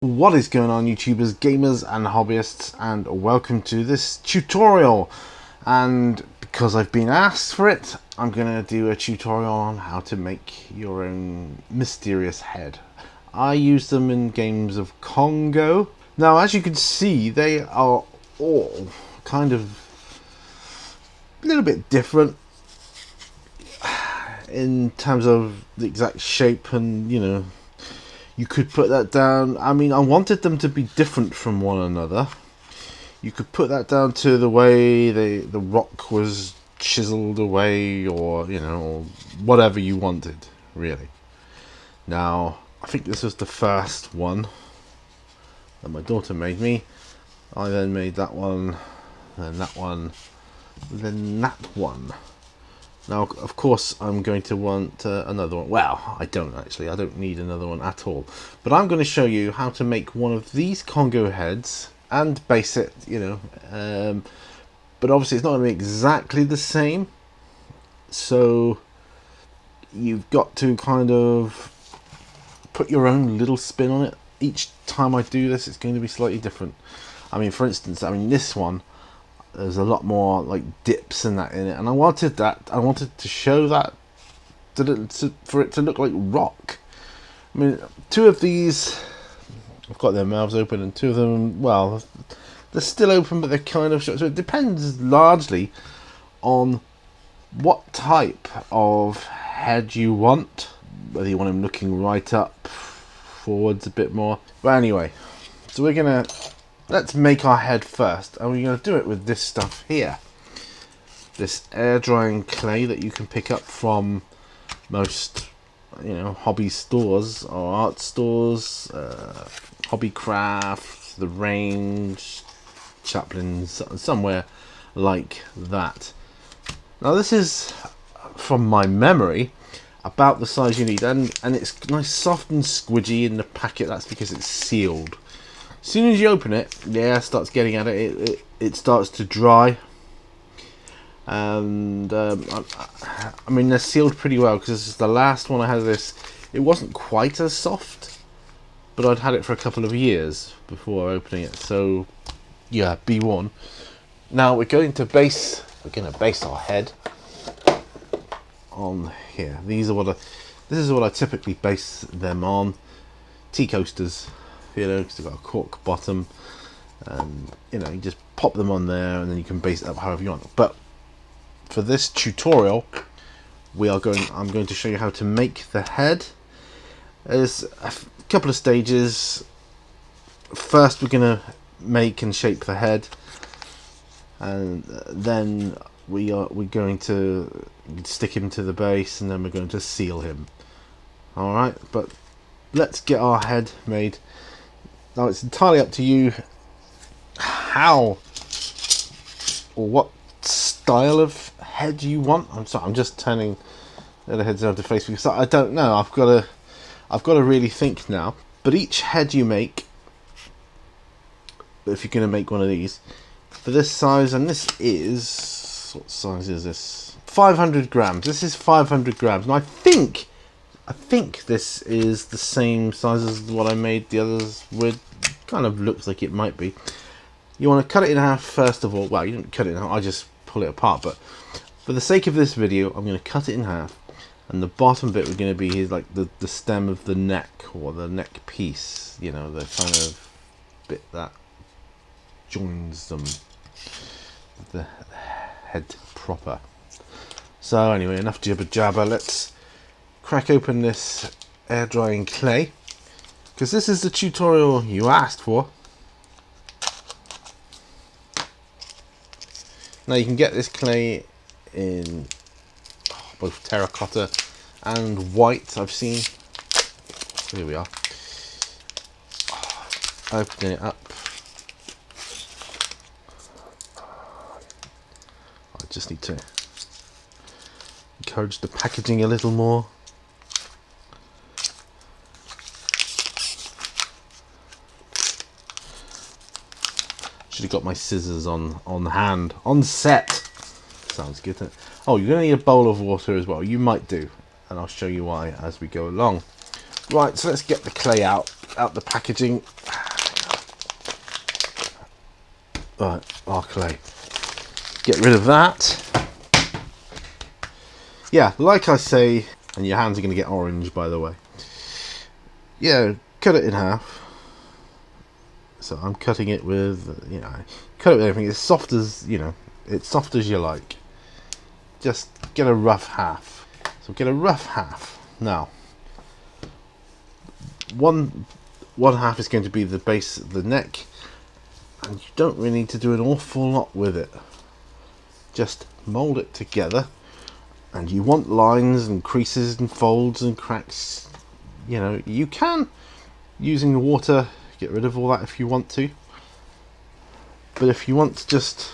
What is going on, YouTubers, gamers and hobbyists, and welcome to this tutorial. And because I've been asked for it, I'm gonna do a tutorial on how to make your own mysterious head. I use them in games of Congo. Now, as you can see, they are all kind of a little bit different in terms of the exact shape, and you could put that down. I mean, I wanted them to be different from one another. You could put that down to the way the rock was chiseled away, or or whatever you wanted, really. Now, I think this was the first one that my daughter made me. I then made that one, then that one, then that one. Now, of course, I'm going to want another one. Well, I don't actually. I don't need another one at all. But I'm going to show you how to make one of these Congo heads and base it, but obviously it's not going to be exactly the same. So you've got to kind of put your own little spin on it. Each time I do this, it's going to be slightly different. I mean, for instance, this one, there's a lot more like dips and that in it, and I wanted to show that for it to look like rock. I mean, two of these I've got their mouths open, and two of them, well, they're still open, but they're kind of shut. So it depends largely on what type of head you want, whether you want them looking right up, forwards a bit more. But anyway, so let's make our head first, and we're going to do it with this stuff here. This air drying clay that you can pick up from most, hobby stores or art stores, Hobby Craft, The Range, Chaplin's, somewhere like that. Now this is, from my memory, about the size you need, and it's nice, soft and squidgy in the packet. That's because it's sealed. As soon as you open it, the air starts getting at it. It starts to dry, and I mean, they're sealed pretty well, because the last one I had of this, it wasn't quite as soft, but I'd had it for a couple of years before opening it. So yeah, be warned. Now we're going to base our head on here. This is what I typically base them on. Tea coasters, because they've got a cork bottom, and you just pop them on there, and then you can base it up however you want. But for this tutorial, I'm going to show you how to make the head. There's a couple of stages. First, we're going to make and shape the head, and then we're going to stick him to the base, and then we're going to seal him. All right, but let's get our head made. Now it's entirely up to you how or what style of head you want. I'm sorry, I'm just turning the heads over to face because I don't know. I've got to really think now. But each head you make, if you're going to make one of these for this size, and this is, what size is this? 500 grams. This is 500 grams, and I think this is the same size as what I made the others with. Kind of looks like it might be. You want to cut it in half first of all. Well, you don't cut it in half, I just pull it apart, but for the sake of this video, I'm going to cut it in half, and the bottom bit we're going to be like the stem of the neck, or the neck piece, the kind of bit that joins them, the head proper. So anyway, enough jibber jabber. Let's crack open this air drying clay, because this is the tutorial you asked for. Now you can get this clay in both terracotta and white, I've seen. Here we are. Opening it up. I just need to encourage the packaging a little more. Should have got my scissors on hand, on set. Sounds good, doesn't it? Oh, you're going to need a bowl of water as well. You might do, and I'll show you why as we go along. Right, so let's get the clay out the packaging. our clay. Get rid of that. Yeah, like I say, and your hands are going to get orange, by the way. Yeah, cut it in half. So I'm cutting it with, you know, cut it with everything. It's soft as, you know, it's soft as you like. Just get a rough half. So get a rough half. Now, one half is going to be the base of the neck, and you don't really need to do an awful lot with it. Just mold it together, and you want lines and creases and folds and cracks. You know, you can, using the water, get rid of all that if you want to, but if you want to just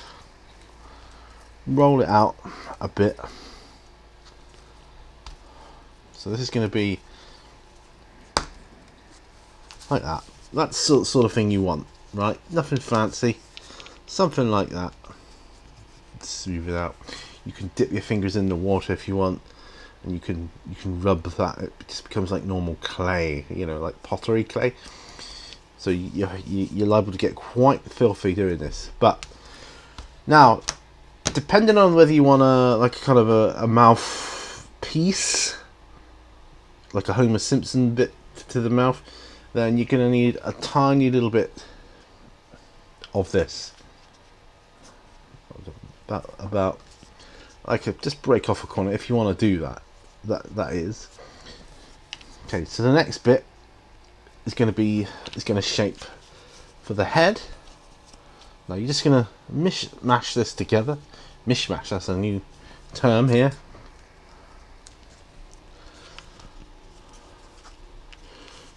roll it out a bit. So this is going to be like that. That's the sort of thing you want, right? Nothing fancy, something like that. Smooth it out. You can dip your fingers in the water if you want, and you can rub that. It just becomes like normal clay, you know, like pottery clay. So you're liable to get quite filthy doing this. But now, depending on whether you want like kind of a mouth piece, like a Homer Simpson bit to the mouth, then you're going to need a tiny little bit of this. About like just break off a corner if you want to do that. That is. Okay, so the next bit is going to shape for the head. Now you're just going to mash this together. Mishmash, that's a new term here.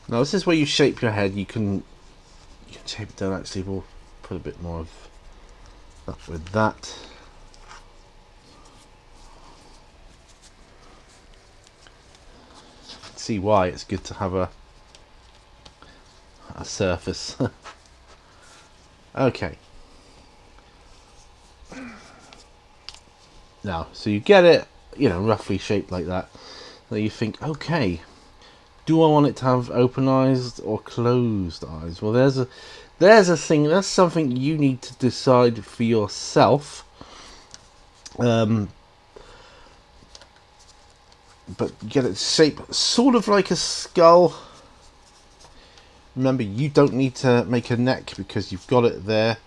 Now this is where you shape your head. You can shape it down. Actually, we'll put a bit more of that with that. See why it's good to have a surface. Okay. Now, so you get it, you know, roughly shaped like that. Then you think, okay, do I want it to have open eyes or closed eyes? Well, there's a thing. That's something you need to decide for yourself. But get it shaped sort of like a skull. Remember, you don't need to make a neck because you've got it there.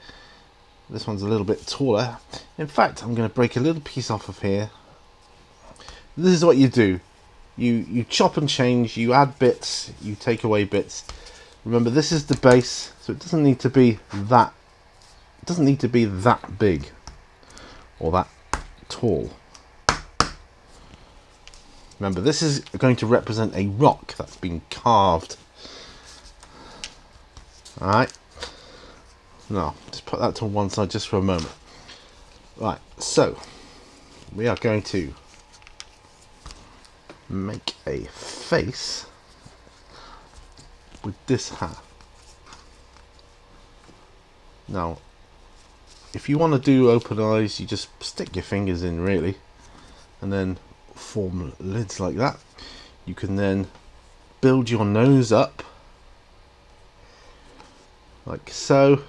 This one's a little bit taller. In fact, I'm going to break a little piece off of here. This is what you do. You chop and change, you add bits, you take away bits. Remember, this is the base, so it doesn't need to be that. It doesn't need to be that big or that tall. Remember, this is going to represent a rock that's been carved. Alright. Now, just put that to one side just for a moment. Right, so we are going to make a face with this half. Now, if you want to do open eyes, you just stick your fingers in really, and then form lids like that. You can then build your nose up like so.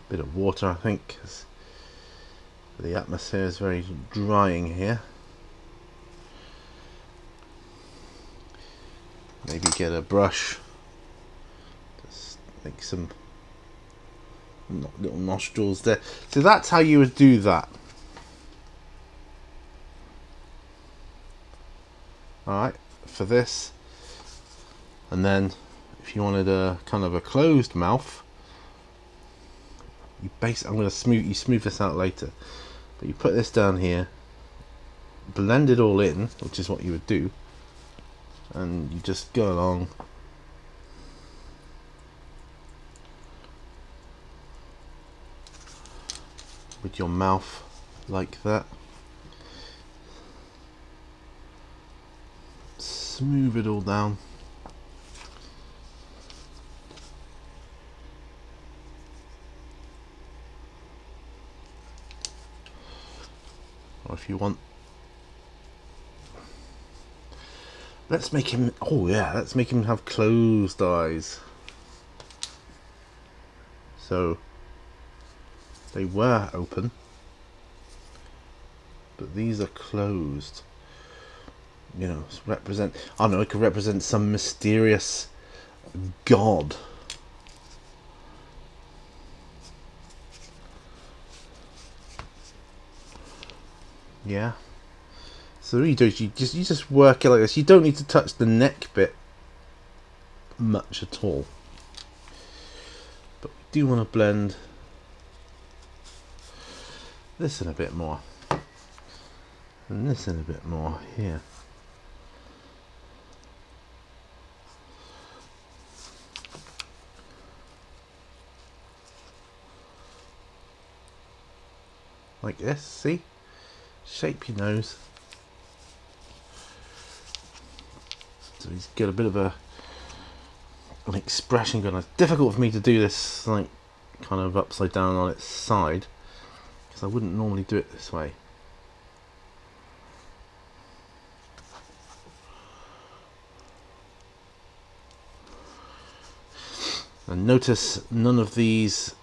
Bit of water, I think, because the atmosphere is very drying here. Maybe get a brush, just make some little nostrils there. So that's how you would do that. Alright, for this. And then if you wanted a kind of a closed mouth, I'm going to smooth this out later, but you put this down here, blend it all in, which is what you would do, and you just go along with your mouth like that. Smooth it all down. Or if you want, let's make him, oh yeah, let's make him have closed eyes. So They were open, but these are closed. You know, represent, I don't know, it could represent some mysterious god. Yeah. So what you do is you just work it like this. You don't need to touch the neck bit much at all. But we do want to blend this in a bit more. And this in a bit more here. Like this, see? Shape your nose. So he's got a bit of an expression going on. It's difficult for me to do this like kind of upside down on its side, because I wouldn't normally do it this way. And notice none of these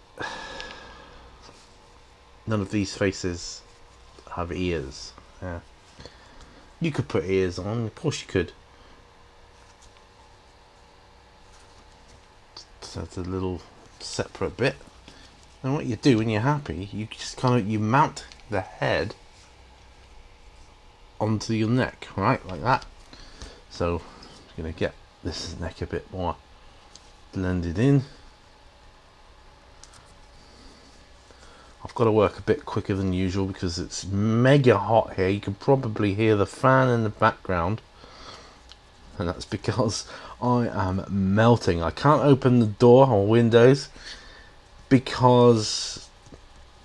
faces have ears. Yeah. You could put ears on, of course you could. So that's a little separate bit. And what you do when you're happy, you just kind of mount the head onto your neck, right, like that. So I'm gonna get this neck a bit more blended in. I've got to work a bit quicker than usual because it's mega hot here. You can probably hear the fan in the background, and that's because I am melting. I can't open the door or windows because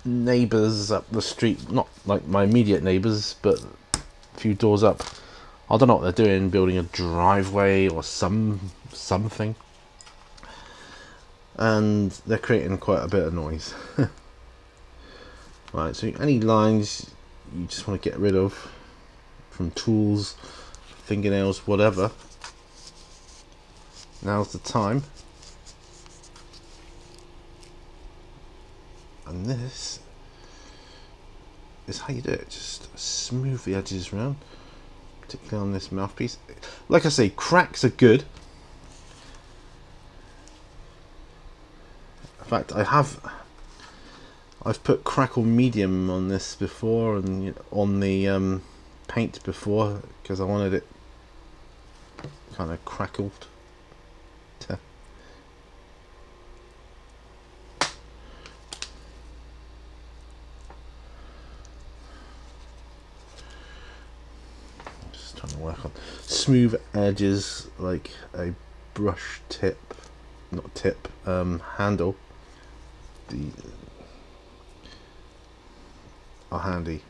neighbours up the street, not like my immediate neighbours, but a few doors up, I don't know what they're doing, building a driveway or something, and they're creating quite a bit of noise. Right, so any lines you just want to get rid of from tools, fingernails, whatever, now's the time. And this is how you do it. Just smooth the edges around, particularly on this mouthpiece. Like I say, cracks are good. In fact, I've put crackle medium on this before, and on the paint before, because I wanted it kind of crackled. Just trying to work on smooth edges like a brush tip, not tip, handle. The are handy.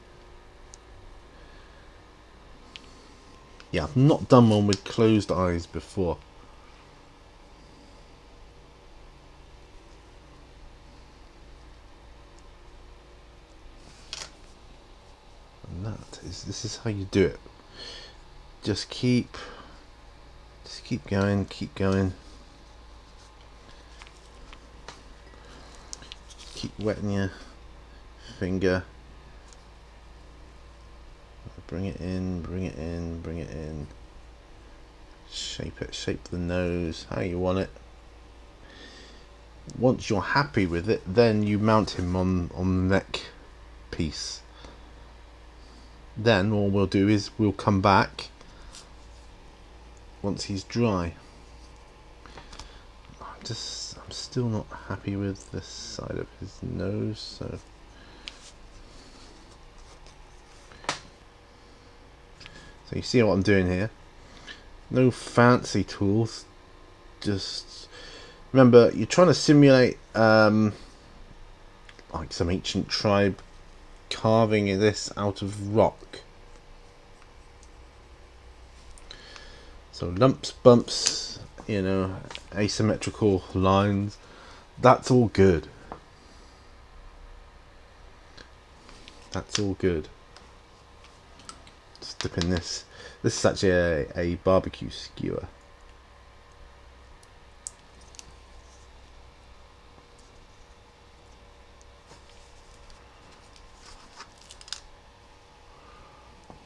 Yeah, I've not done one with closed eyes before. And this is how you do it. Just keep going, keep going. Keep wetting your finger. Bring it in, bring it in, bring it in. Shape it, shape the nose how you want it. Once you're happy with it, then you mount him on the neck piece. Then all we'll do is we'll come back once he's dry. I'm still not happy with this side of his nose, so you see what I'm doing here. No fancy tools. Just remember, you're trying to simulate like some ancient tribe carving this out of rock. So lumps, bumps, asymmetrical lines. That's all good. That's all good. Just dip in this. This is actually a barbecue skewer.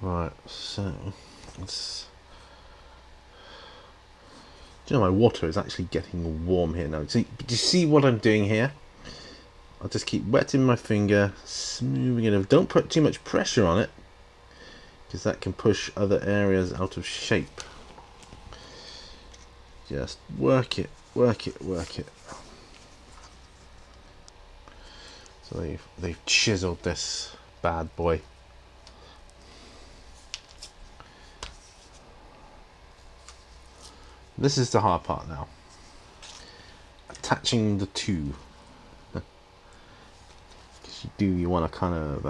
Right, so let's. Do you know my water is actually getting warm here now? Do you see what I'm doing here? I'll just keep wetting my finger, smoothing it over. Don't put too much pressure on it, because that can push other areas out of shape. Just work it, work it, work it. So they've chiseled this bad boy. This is the hard part now. Attaching the two. Because you want to kind of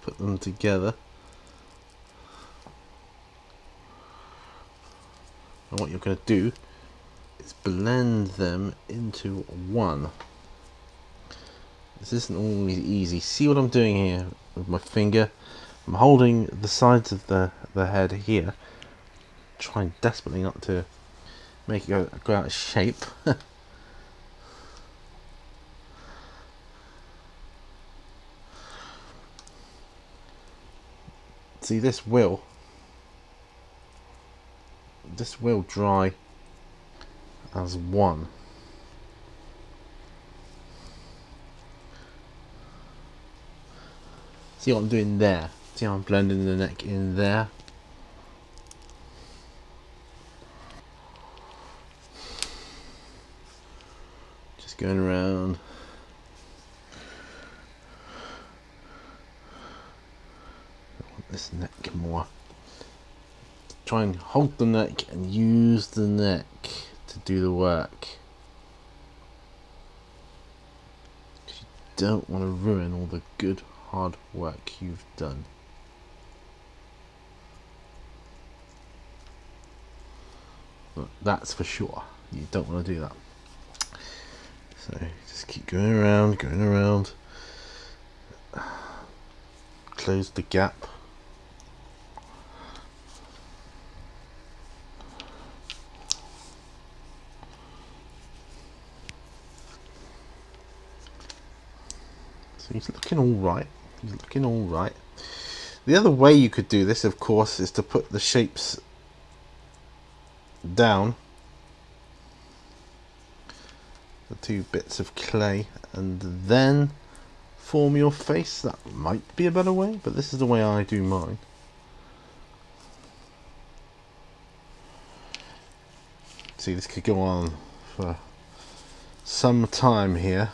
put them together. And what you're going to do is blend them into one. This isn't always easy. See what I'm doing here with my finger? I'm holding the sides of the head here, trying desperately not to make it go out of shape. See, this will dry as one. See what I'm doing there? See how I'm blending the neck in there? Just going around. I want this neck more. Try and hold the neck and use the neck to do the work. You don't want to ruin all the good hard work you've done. But that's for sure. You don't want to do that. So just keep going around, going around. Close the gap. So he's looking all right. He's looking all right. The other way you could do this, of course, is to put the shapes down, the two bits of clay, and then form your face. That might be a better way, but this is the way I do mine. See, this could go on for some time here.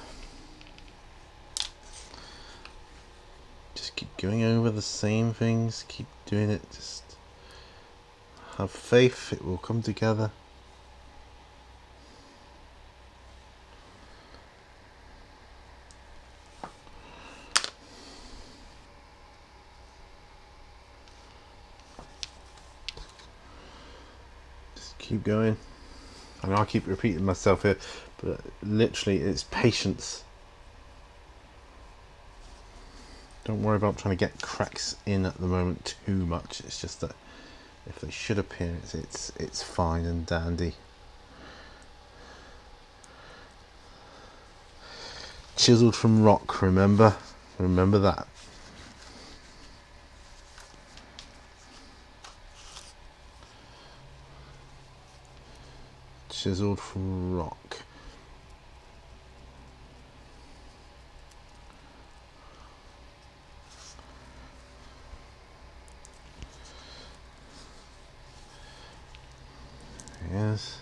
Just keep going over the same things, keep doing it, just have faith, it will come together. Just keep going. I mean, I'll keep repeating myself here, but literally it's patience. Don't worry about trying to get cracks in at the moment too much. It's just that if they should appear, it's fine and dandy. Chiseled from rock, remember? Remember that. Chiseled from rock. Yes.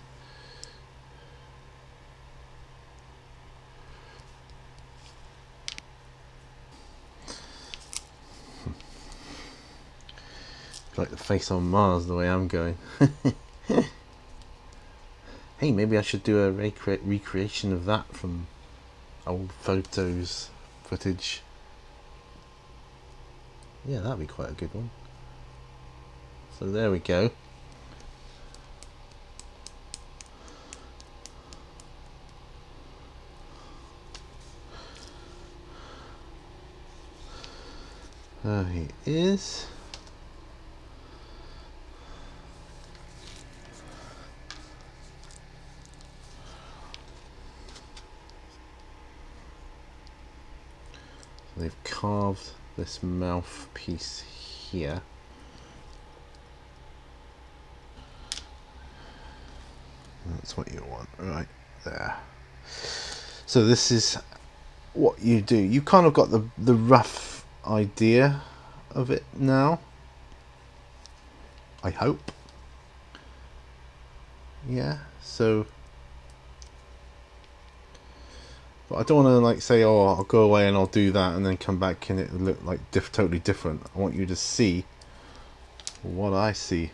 Like the face on Mars, the way I'm going. Hey, maybe I should do a recreation of that from old footage. Yeah, that'd be quite a good one. So there we go. There he is. they've carved this mouthpiece here. That's what you want right there. So this is what you do. You kind of got the rough idea of it now, I hope. Yeah, so but I don't want to like say, oh, I'll go away and I'll do that and then come back and it will look like totally different. I want you to see what I see.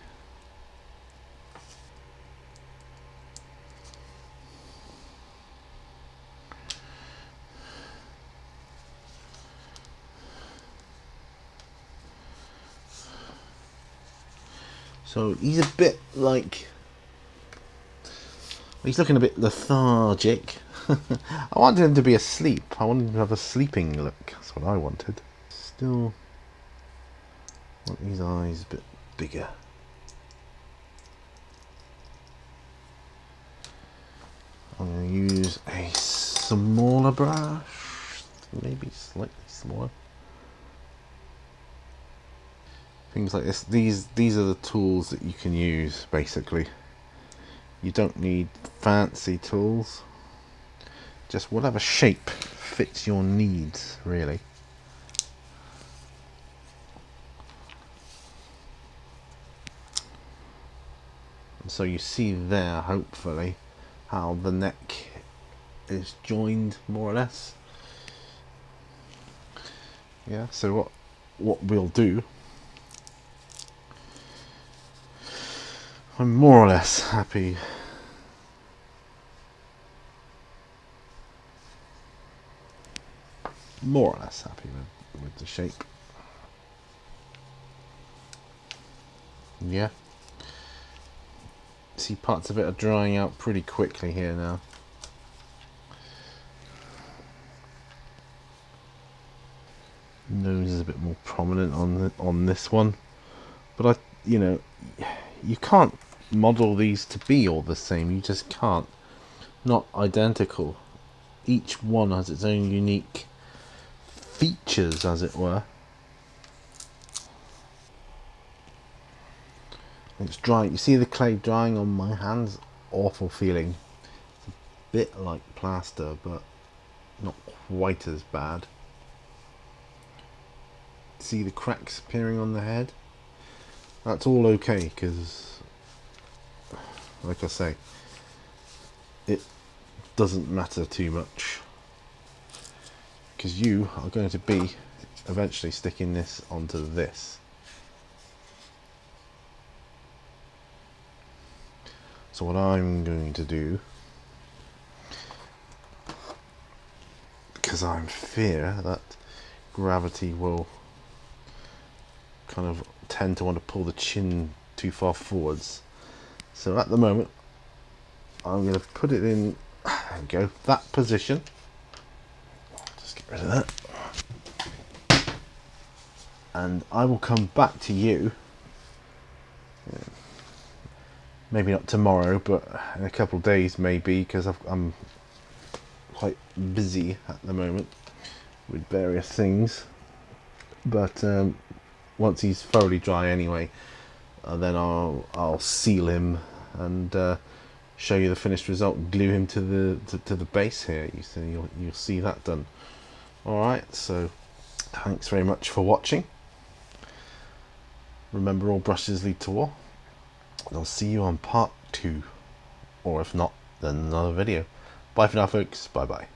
So he's a bit like, he's looking a bit lethargic. I wanted him to be asleep. I wanted him to have a sleeping look. That's what I wanted. Still want these eyes a bit bigger. I'm going to use a smaller brush, maybe slightly smaller. Things like this. These are the tools that you can use, basically. You don't need fancy tools. Just whatever shape fits your needs, really. And so you see there, hopefully, how the neck is joined, more or less. Yeah, so what we'll do, I'm more or less happy. More or less happy with the shape. Yeah. See, parts of it are drying out pretty quickly here now. Nose is a bit more prominent on this one, but you know, you can't model these to be all the same. You just can't. Not identical. Each one has its own unique features, as it were. It's drying. You see the clay drying on my hands? Awful feeling. It's a bit like plaster, but not quite as bad. See the cracks appearing on the head? That's all okay, because, like I say, it doesn't matter too much, because you are going to be eventually sticking this onto this. So what I'm going to do, because I fear that gravity will kind of tend to want to pull the chin too far forwards, so at the moment I'm going to put it in, there we go, that position. Just get rid of that, and I will come back to you, maybe not tomorrow, but in a couple of days maybe, because I'm quite busy at the moment with various things. But once he's thoroughly dry anyway, then I'll seal him and show you the finished result. Glue him to the base here. You'll see that done. All right. So thanks very much for watching. Remember, all brushes lead to war. I'll see you on part 2, or if not, then another video. Bye for now, folks. Bye bye.